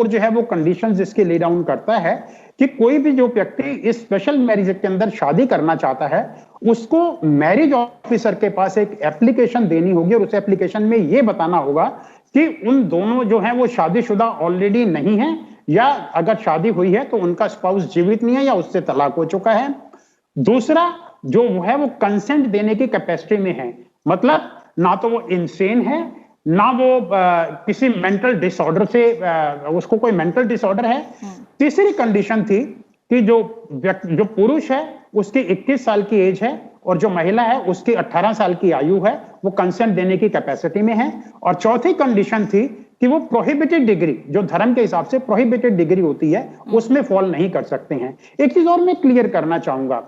जो है वो कंडीशंस इसके ले डाउन करता है कि कोई भी जो व्यक्ति इस स्पेशल मैरिज के अंदर शादी करना चाहता है, उसको मैरिज ऑफिसर के पास एक एप्लीकेशन देनी होगी और उस एप्लीकेशन में ये बताना होगा कि उन दोनों जो हैं वो शादीशुदा ऑलरेडी नहीं है, या अगर शादी हुई है तो उनका स्पाउस जीवित नहीं है या उससे तलाक हो चुका है। दूसरा जो है वो कंसेंट देने की कैपेसिटी में है, मतलब ना तो वो इंसेन है, ना वो किसी मेंटल डिसऑर्डर से उसको कोई मेंटल डिसऑर्डर है। तीसरी कंडीशन थी कि जो पुरुष है उसकी 21 साल की एज है और जो महिला है उसकी 18 साल की आयु है, वो कंसेंट देने की कैपेसिटी में है। और चौथी कंडीशन थी कि वो प्रोहिबिटेड डिग्री, जो धर्म के हिसाब से प्रोहिबिटेड डिग्री होती है, उसमें फॉल नहीं कर सकते हैं। एक चीज और मैं क्लियर करना चाहूंगा,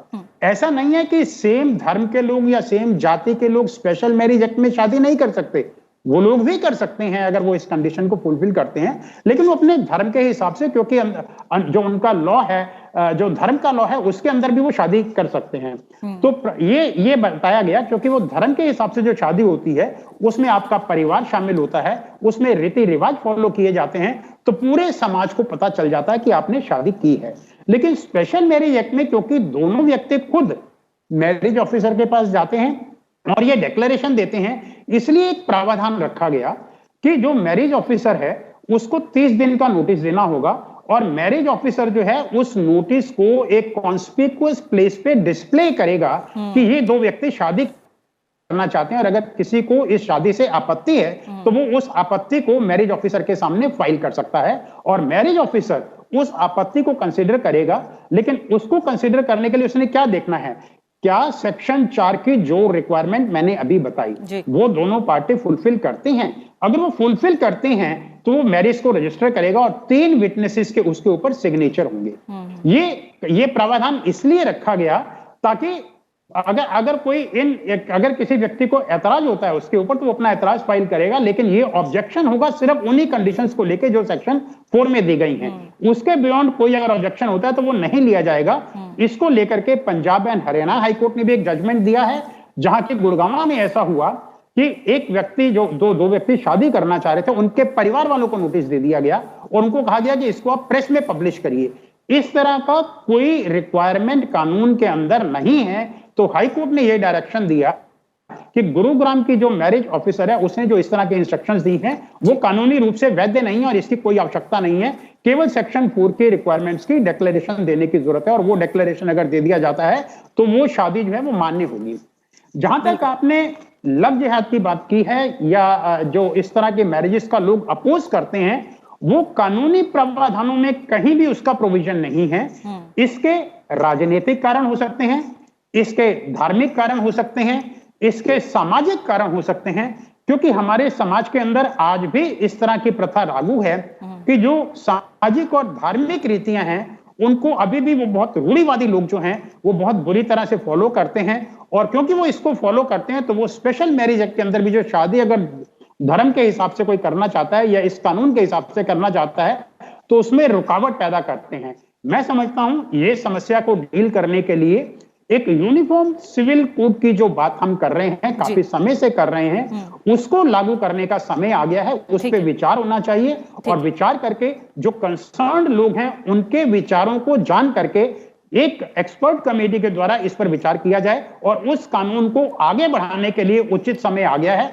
ऐसा नहीं है कि सेम धर्म के लोग या सेम जाति के लोग स्पेशल मैरिज एक्ट में शादी नहीं कर सकते, वो लोग भी कर सकते हैं अगर वो इस कंडीशन को फुलफिल करते हैं, लेकिन वो अपने धर्म के हिसाब से, क्योंकि जो उनका लॉ है, जो धर्म का लॉ है, उसके अंदर भी वो शादी कर सकते हैं। तो ये बताया गया क्योंकि वो धर्म के हिसाब से जो शादी होती है उसमें आपका परिवार शामिल होता है, उसमें रीति रिवाज फॉलो किए जाते हैं, तो पूरे समाज को पता चल जाता है कि आपने शादी की है। लेकिन स्पेशल मैरिज एक्ट में क्योंकि दोनों व्यक्ति खुद मैरिज ऑफिसर के पास जाते हैं और ये डिक्लेरेशन देते हैं, इसलिए एक प्रावधान रखा गया कि जो मैरिज ऑफिसर है उसको 30 दिन का नोटिस देना होगा और मैरिज ऑफिसर जो है उस नोटिस को एक कॉन्स्पिक्यूअस प्लेस पे डिस्प्ले करेगा कि ये दो व्यक्ति शादी करना चाहते हैं, और अगर किसी को इस शादी से आपत्ति है तो वो उस आपत्ति को मैरिज ऑफिसर के सामने फाइल कर सकता है और मैरिज ऑफिसर उस आपत्ति को कंसीडर करेगा। लेकिन उसको कंसीडर करने के लिए उसने क्या देखना है, क्या सेक्शन 4 की जो रिक्वायरमेंट मैंने अभी बताई वो दोनों पार्टी फुलफिल करते हैं। अगर वो फुलफिल करते हैं तो वो मैरिज को रजिस्टर करेगा और 3 विटनेसेस के उसके ऊपर सिग्नेचर होंगे। ये प्रावधान इसलिए रखा गया ताकि अगर कोई अगर किसी व्यक्ति को ऐतराज होता है उसके ऊपर तो वो अपना ऐतराज फाइल करेगा, लेकिन ये ऑब्जेक्शन होगा सिर्फ उन्हीं कंडीशंस को लेके जो सेक्शन 4 में दी गई हैं। उसके बियॉन्ड कोई अगर ऑब्जेक्शन होता है तो वो नहीं लिया जाएगा। इसको लेकर के पंजाब एंड हरियाणा हाईकोर्ट ने भी एक जजमेंट दिया है, जहां की गुड़गांव में ऐसा हुआ कि एक व्यक्ति जो दो व्यक्ति शादी करना चाह रहे थे, उनके परिवार वालों को नोटिस दे दिया गया और उनको कहा गया कि इसको आप प्रेस में पब्लिश करिए। इस तरह का कोई रिक्वायरमेंट कानून के अंदर नहीं है, तो हाईकोर्ट ने यह डायरेक्शन दिया कि गुरुग्राम की जो मैरिज ऑफिसर है उसने जो इस तरह के इंस्ट्रक्शंस दी हैं वो कानूनी रूप से वैध नहीं है और इसकी कोई आवश्यकता नहीं है। केवल सेक्शन 4 के रिक्वायरमेंट्स की डिक्लेरेशन देने की जरूरत है और वो डिक्लेरेशन अगर दे दिया जाता है तो वो शादी जो है वो मान्य होगी। जहां तक आपने लव जिहाद की बात की है या जो इस तरह के मैरिजेस का लोग अपोज करते हैं, वो कानूनी प्रावधानों में कहीं भी उसका प्रोविजन नहीं है। इसके राजनीतिक कारण हो सकते हैं, इसके धार्मिक कारण हो सकते हैं, इसके सामाजिक कारण हो सकते हैं, क्योंकि हमारे समाज के अंदर आज भी इस तरह की प्रथा लागू है कि जो सामाजिक और धार्मिक रीतियां हैं उनको अभी भी वो बहुत रूढ़िवादी लोग जो हैं वो बहुत बुरी तरह से फॉलो करते हैं। और क्योंकि वो इसको फॉलो करते हैं तो वो स्पेशल मैरिज एक्ट के अंदर भी जो शादी अगर धर्म के हिसाब से कोई करना चाहता है या इस कानून के हिसाब से करना चाहता है तो उसमें रुकावट पैदा करते हैं। मैं समझता हूं ये समस्या को डील करने के लिए एक यूनिफॉर्म सिविल कोड की जो बात हम कर रहे हैं, काफी समय से कर रहे हैं, उसको लागू करने का समय आ गया है। उस पर विचार होना चाहिए और विचार करके जो कंसर्न्ड लोग हैं उनके विचारों को जान करके एक एक्सपर्ट कमेटी के द्वारा इस पर विचार किया जाए और उस कानून को आगे बढ़ाने के लिए उचित समय आ गया है।